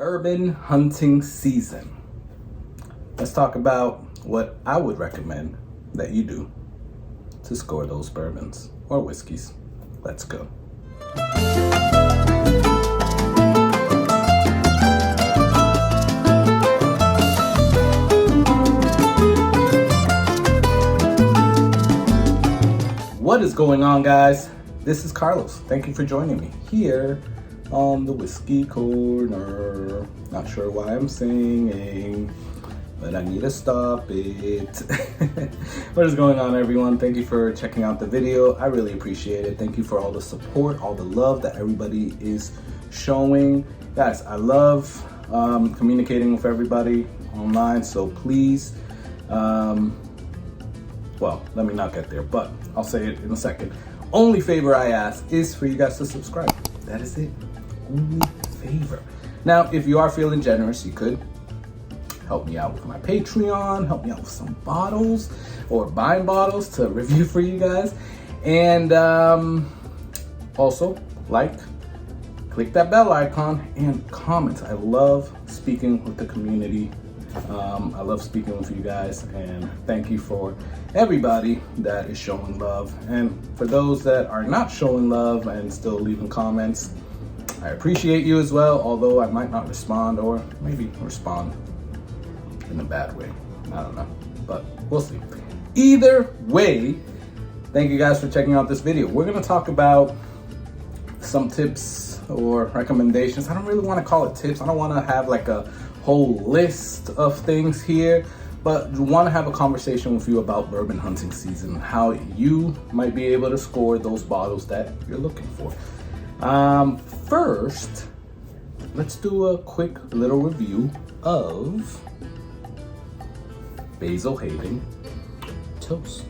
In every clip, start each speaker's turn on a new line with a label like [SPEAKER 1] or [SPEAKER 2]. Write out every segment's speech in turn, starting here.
[SPEAKER 1] Bourbon hunting season. Let's talk about what I would recommend that you do to score those bourbons or whiskeys. Let's go. What is going on, guys? This is Carlos. Thank you for joining me here on the Whiskey Corner. Not sure why I'm singing, but I need to stop it. What is going on, everyone? Thank you for checking out the video. I really appreciate it. Thank you for all the support, all the love that everybody is showing. Guys, I love communicating with everybody online, so please, well, let me not get there, but I'll say it in a second. Only favor I ask is for you guys to subscribe. That is it. Only favor. Now, if you are feeling generous, you could help me out with my Patreon, help me out with some bottles or buying bottles to review for you guys. And also, click that bell icon and comment. I love speaking with the community. I love speaking with you guys, and thank you for everybody that is showing love. And for those that are not showing love and still leaving comments, I appreciate you as well, although I might not respond, or maybe respond in a bad way. I don't know, but we'll see. Either way, thank you guys for checking out this video. We're gonna talk about some tips or recommendations. I don't really want to call it tips. I don't want to have like a whole list of things here, but want to have a conversation with you about bourbon hunting season, how you might be able to score those bottles that you're looking for. First, let's do a quick little review of Basil Hayden Toast.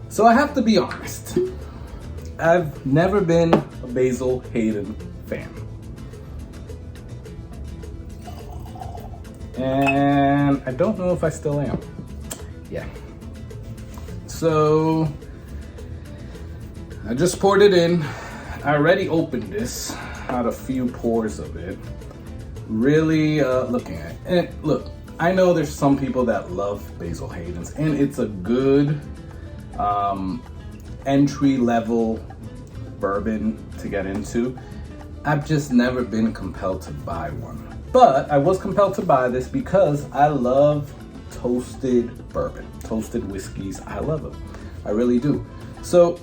[SPEAKER 1] So I have to be honest, I've never been a Basil Hayden fan. And I don't know if I still am. Yeah. So I just poured it in. I already opened this, had a few pours of it. Really looking at it. And look, I know there's some people that love Basil Hayden's, and it's a good entry-level bourbon to get into. I've just never been compelled to buy one. But I was compelled to buy this because I love toasted bourbon, toasted whiskeys. I love them. I really do. So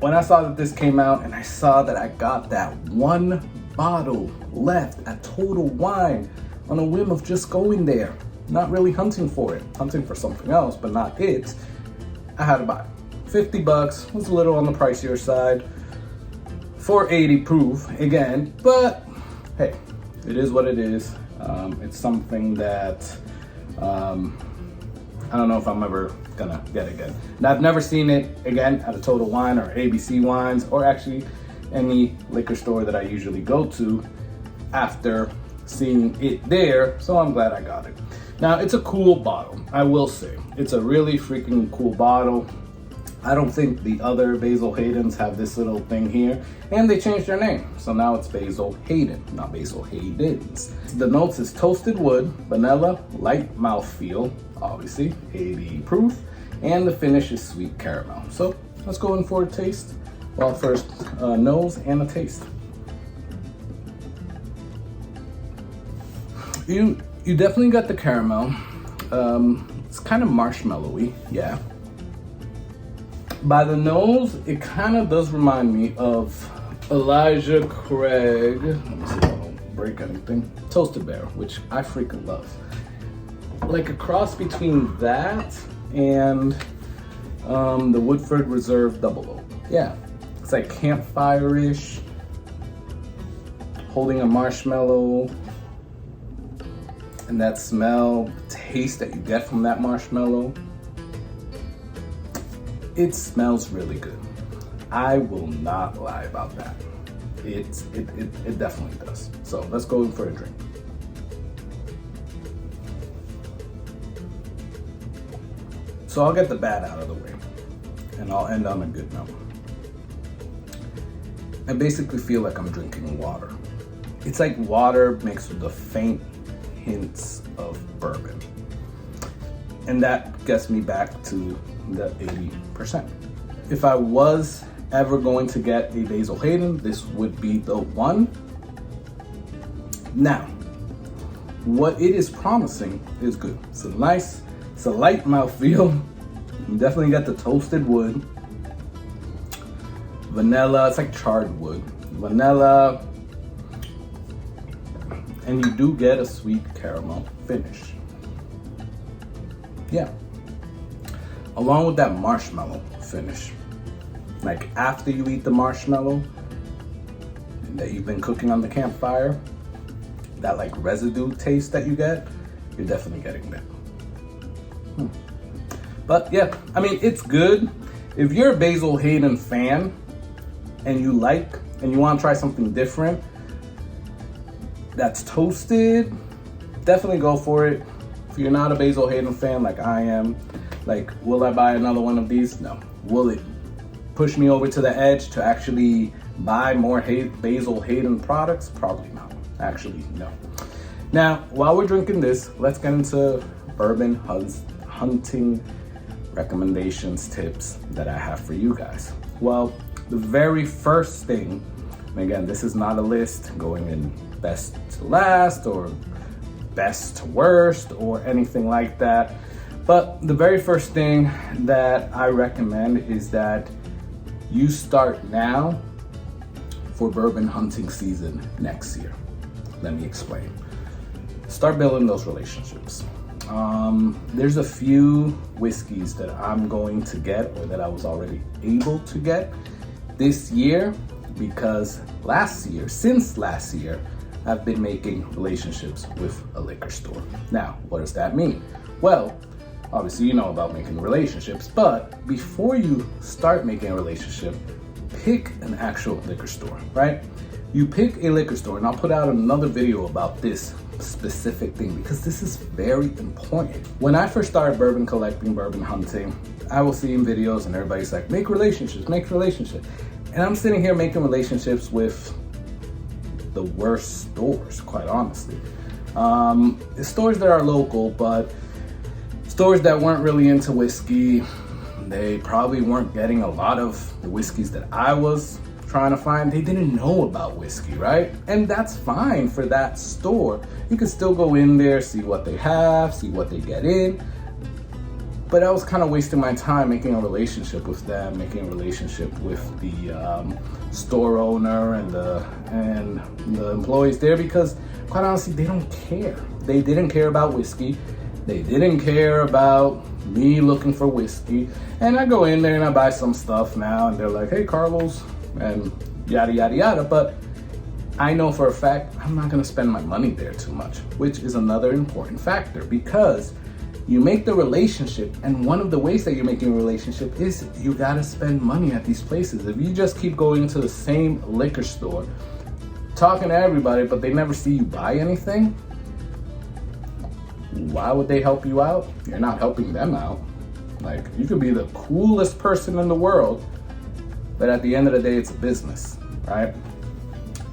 [SPEAKER 1] when I saw that this came out and I saw that I got that one bottle left at Total Wine on a whim of just going there, not really hunting for it, hunting for something else, but not it, I had to buy it. 50 bucks was a little on the pricier side. 480 proof again, but hey, it is what it is. It's something that I don't know if I'm ever gonna get again. Now, I've never seen it again at a Total Wine or ABC Wines, or actually any liquor store that I usually go to after seeing it there, so I'm glad I got it. Now, it's a cool bottle, I will say. It's a really freaking cool bottle. I don't think the other Basil Haydens have this little thing here, and they changed their name. So now it's Basil Hayden, not Basil Hayden's. The notes is toasted wood, vanilla, light mouthfeel, obviously, 80 proof, and the finish is sweet caramel. So let's go in for a taste. Well, first nose and a taste. You definitely got the caramel. It's kind of marshmallowy, yeah. By the nose, it kind of does remind me of Elijah Craig. Let me see if I don't break anything. Toasted Barrel, which I freaking love. Like a cross between that and the Woodford Reserve Double Oak. Yeah, it's like campfire-ish, holding a marshmallow, and that smell, taste that you get from that marshmallow. It smells really good. I will not lie about that. It definitely does. So let's go in for a drink. So I'll get the bad out of the way and I'll end on a good note. I basically feel like I'm drinking water. It's like water mixed with the faint hints of bourbon. And that gets me back to the 80%. If I was ever going to get a Basil Hayden, this would be the one. Now, what it is promising is good. It's a light mouthfeel. You definitely get the toasted wood. Vanilla, it's like charred wood. Vanilla, and you do get a sweet caramel finish. Yeah. Along with that marshmallow finish. Like after you eat the marshmallow that you've been cooking on the campfire, that like residue taste that you get, you're definitely getting that. But yeah, I mean, it's good. If you're a Basil Hayden fan and you want to try something different that's toasted, definitely go for it. If you're not a Basil Hayden fan like I am, like, will I buy another one of these? No. Will it push me over to the edge to actually buy more Basil Hayden products? Probably not. Actually, no. Now, while we're drinking this, let's get into bourbon hunting recommendations, tips that I have for you guys. Well, the very first thing, and again, this is not a list going in best to last or best to worst or anything like that. But the very first thing that I recommend is that you start now for bourbon hunting season next year. Let me explain. Start building those relationships. There's a few whiskeys that I'm going to get, or that I was already able to get this year, because since last year, I've been making relationships with a liquor store. Now, what does that mean? Well, obviously you know about making relationships, but before you start making a relationship, pick an actual liquor store, right? You pick a liquor store, and I'll put out another video about this specific thing because this is very important. When I first started bourbon collecting, bourbon hunting, I was seeing videos and everybody's like, make relationships. And I'm sitting here making relationships with the worst stores, quite honestly. Stores that are local, but stores that weren't really into whiskey. They probably weren't getting a lot of the whiskeys that I was trying to find. They didn't know about whiskey, right? And that's fine for that store. You can still go in there, see what they have, see what they get in. But I was kind of wasting my time making a relationship with them, making a relationship with the store owner and the employees there, because quite honestly, they don't care. They didn't care about whiskey. They didn't care about me looking for whiskey. And I go in there and I buy some stuff now, and they're like, hey, Carlos, and yada, yada, yada. But I know for a fact I'm not gonna spend my money there too much, which is another important factor, because you make the relationship, and one of the ways that you're making a relationship is you gotta spend money at these places. If you just keep going to the same liquor store, talking to everybody, but they never see you buy anything, why would they help you out? You're not helping them out. Like, you could be the coolest person in the world, but at the end of the day, it's a business, right?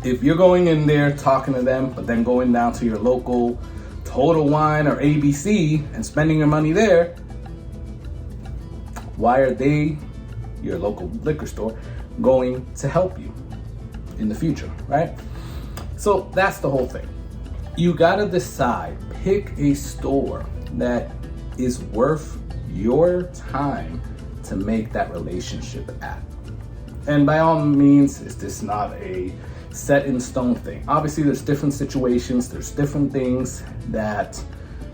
[SPEAKER 1] If you're going in there talking to them, but then going down to your local Total Wine or ABC and spending your money there, why are they, your local liquor store, going to help you in the future, right? So that's the whole thing. You gotta decide, pick a store that is worth your time to make that relationship at. And by all means, is this not a set in stone thing? Obviously, there's different situations, there's different things that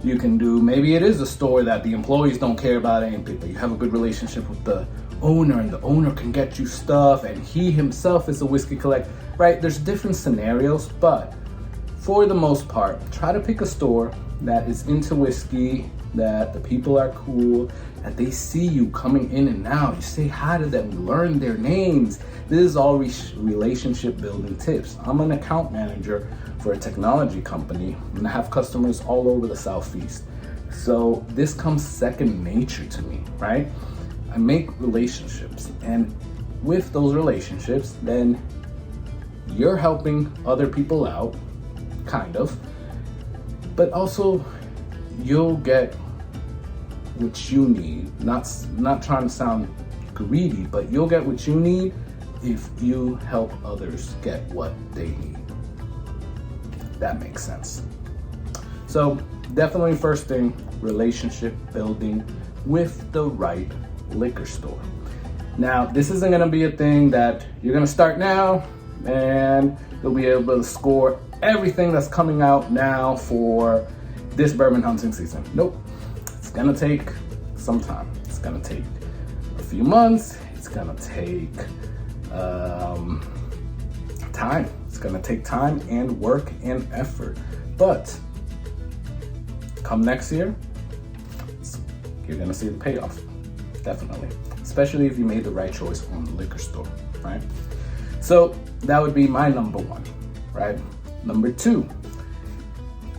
[SPEAKER 1] you can do. Maybe it is a store that the employees don't care about anything, but you have a good relationship with the owner, and the owner can get you stuff, and he himself is a whiskey collector, right? There's different scenarios, but for the most part, try to pick a store that is into whiskey, that the people are cool, that they see you coming in and out. You say hi to them, learn their names. This is all relationship building tips. I'm an account manager for a technology company, and I have customers all over the Southeast. So this comes second nature to me, right? I make relationships, and with those relationships, then you're helping other people out, kind of, but also you'll get what you need. Not trying to sound greedy, but you'll get what you need if you help others get what they need. That makes sense. So definitely first thing, relationship building with the right liquor store. Now, this isn't gonna be a thing that you're gonna start now and you'll be able to score everything that's coming out now for this bourbon hunting season. Nope, it's gonna take some time. It's gonna take a few months. It's gonna take time. It's gonna take time and work and effort. But come next year, you're gonna see the payoff, definitely. Especially if you made the right choice on the liquor store, right? So that would be my number one, right? Number two,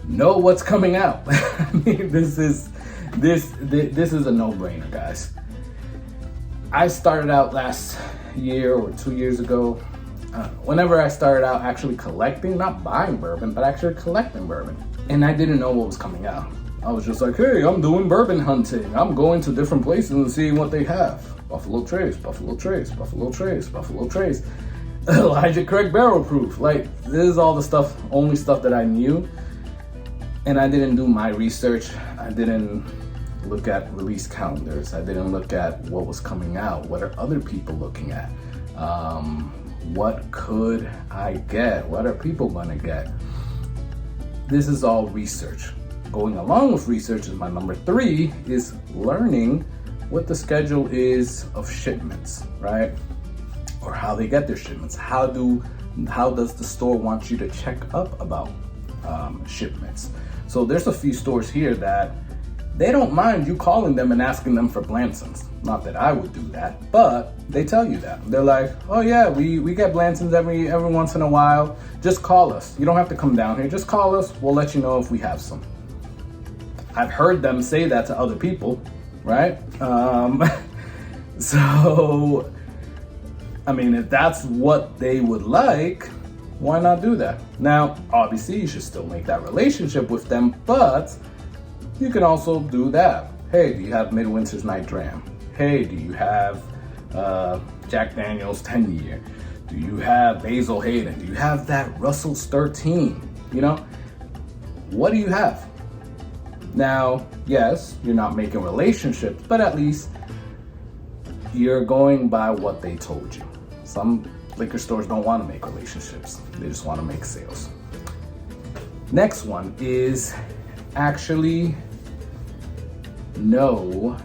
[SPEAKER 1] know what's coming out. I mean, this is a no-brainer, guys. I started out last year or 2 years ago, whenever I started out actually collecting, not buying bourbon, but actually collecting bourbon. And I didn't know what was coming out. I was just like, hey, I'm doing bourbon hunting. I'm going to different places and seeing what they have. Buffalo Trace, Buffalo Trace, Buffalo Trace, Buffalo Trace. Elijah Craig Barrel Proof. Like, this is all the stuff, only stuff that I knew. And I didn't do my research. I didn't look at release calendars. I didn't look at what was coming out. What are other people looking at? What could I get? What are people gonna get? This is all research. Going along with research is my number three, is learning what the schedule is of shipments, right? Or how they get their shipments. How does the store want you to check up about shipments? So there's a few stores here that they don't mind you calling them and asking them for Blansons. Not that I would do that, but they tell you that. They're like, oh yeah, we get Blansons every once in a while. Just call us. You don't have to come down here. Just call us. We'll let you know if we have some. I've heard them say that to other people, right? So, I mean, if that's what they would like, why not do that? Now, obviously, you should still make that relationship with them, but you can also do that. Hey, do you have Midwinter's Night Dram? Hey, do you have Jack Daniel's 10 year? Do you have Basil Hayden? Do you have that Russell's 13? You know, what do you have? Now, yes, you're not making relationships, but at least you're going by what they told you. Some liquor stores don't want to make relationships. They just want to make sales. Next one is actually know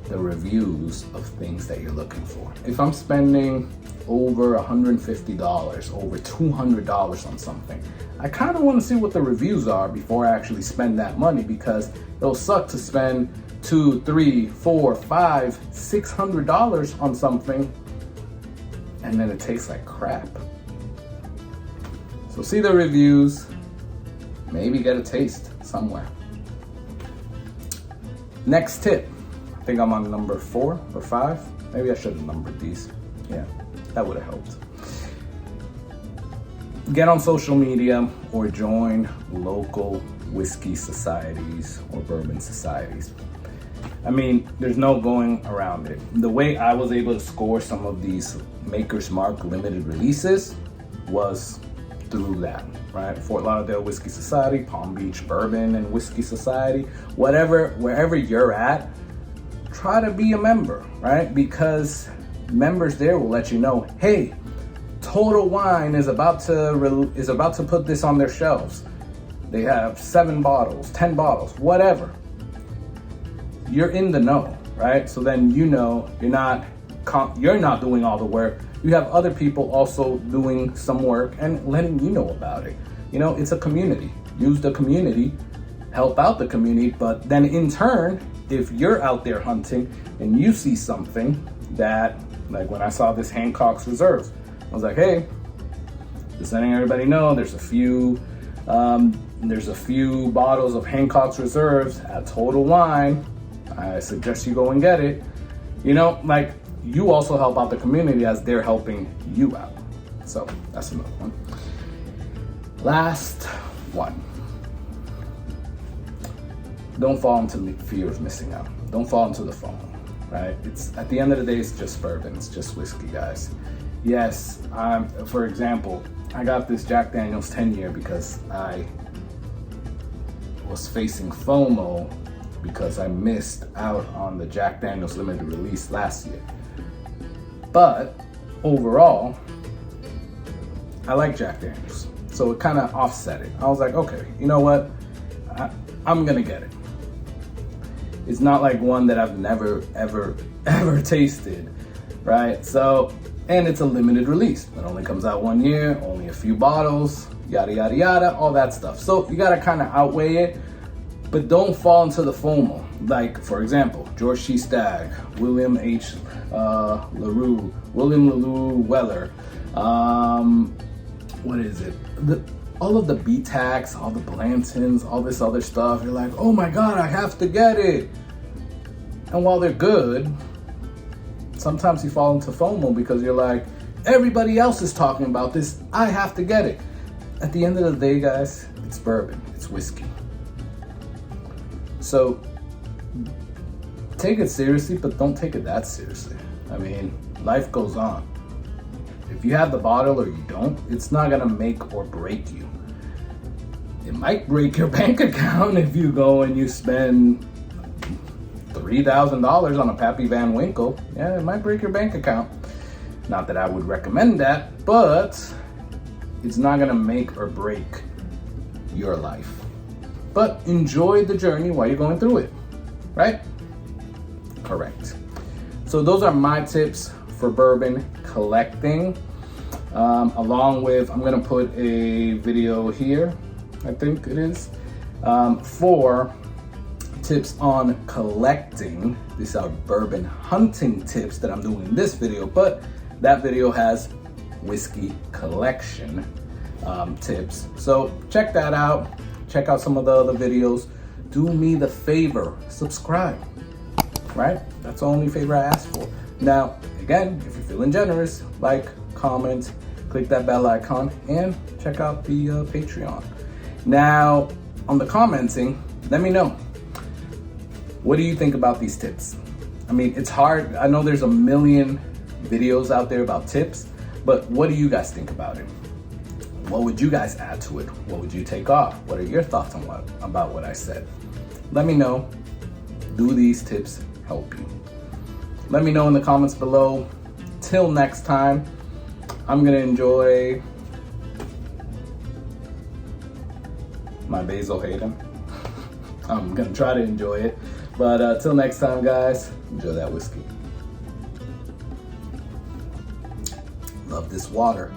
[SPEAKER 1] the reviews of things that you're looking for. If I'm spending over $150, over $200 on something, I kind of want to see what the reviews are before I actually spend that money, because it'll suck to spend $200, $300, $400, $500, $600 on something and then it tastes like crap. So see the reviews, maybe get a taste somewhere. Next tip, I think I'm on number 4 or 5. Maybe I should have numbered these. Yeah, that would have helped. Get on social media or join local whiskey societies or bourbon societies. I mean, there's no going around it. The way I was able to score some of these Maker's Mark limited releases was through that, right? Fort Lauderdale Whiskey Society, Palm Beach Bourbon and Whiskey Society, wherever you're at, try to be a member, right? Because members there will let you know, hey, Total Wine is about to put this on their shelves. They have 7 bottles, 10 bottles, whatever. You're in the know, right? So then you know you're not doing all the work. You have other people also doing some work and letting you know about it. You know, it's a community. Use the community, help out the community, but then in turn, if you're out there hunting and you see something that, like when I saw this Hancock's Reserves, I was like, hey, just letting everybody know there's a few bottles of Hancock's Reserves at Total Wine. I suggest you go and get it. You know, like, you also help out the community as they're helping you out. So that's another one. Last one. Don't fall into the fear of missing out. Don't fall into the FOMO, right? It's at the end of the day, it's just bourbon. It's just whiskey, guys. Yes, for example, I got this Jack Daniel's 10-year because I was facing FOMO because I missed out on the Jack Daniel's limited release last year. But overall, I like Jack Daniel's. So it kind of offset it. I was like, okay, you know what? I'm gonna get it. It's not like one that I've never, ever tasted, right? So, and it's a limited release. It only comes out 1 year, only a few bottles, yada, yada, yada, all that stuff. So you gotta kind of outweigh it, but don't fall into the FOMO. Like, for example, George C. Stagg, William H. LaRue, William LaRue Weller, what is it? All of the BTACs, all the Blantons, all this other stuff. You're like, oh my God, I have to get it. And while they're good, sometimes you fall into FOMO because you're like, everybody else is talking about this, I have to get it. At the end of the day, guys, it's bourbon, it's whiskey. So take it seriously, but don't take it that seriously. I mean, life goes on. If you have the bottle or you don't, it's not gonna make or break you. It might break your bank account if you go and you spend $3,000 on a Pappy Van Winkle. Yeah, it might break your bank account. Not that I would recommend that, but it's not gonna make or break your life. But enjoy the journey while you're going through it, right? Correct. So those are my tips for bourbon collecting. Along with, I'm gonna put a video here, I think it is, for tips on collecting. These are bourbon hunting tips that I'm doing in this video, but that video has whiskey collection tips. So check that out. Check out some of the other videos. Do me the favor, subscribe, right? That's the only favor I ask for. Now, again, if you're feeling generous, like, comment, click that bell icon, and check out the Patreon. Now, on the commenting, let me know. What do you think about these tips? I mean, it's hard. I know there's a million videos out there about tips, but what do you guys think about it? What would you guys add to it? What would you take off? What are your thoughts on about what I said? Let me know. Do these tips help you? Let me know in the comments below. Till next time, I'm gonna enjoy my Basil Hayden. I'm gonna try to enjoy it. But till next time, guys, enjoy that whiskey. Love this water.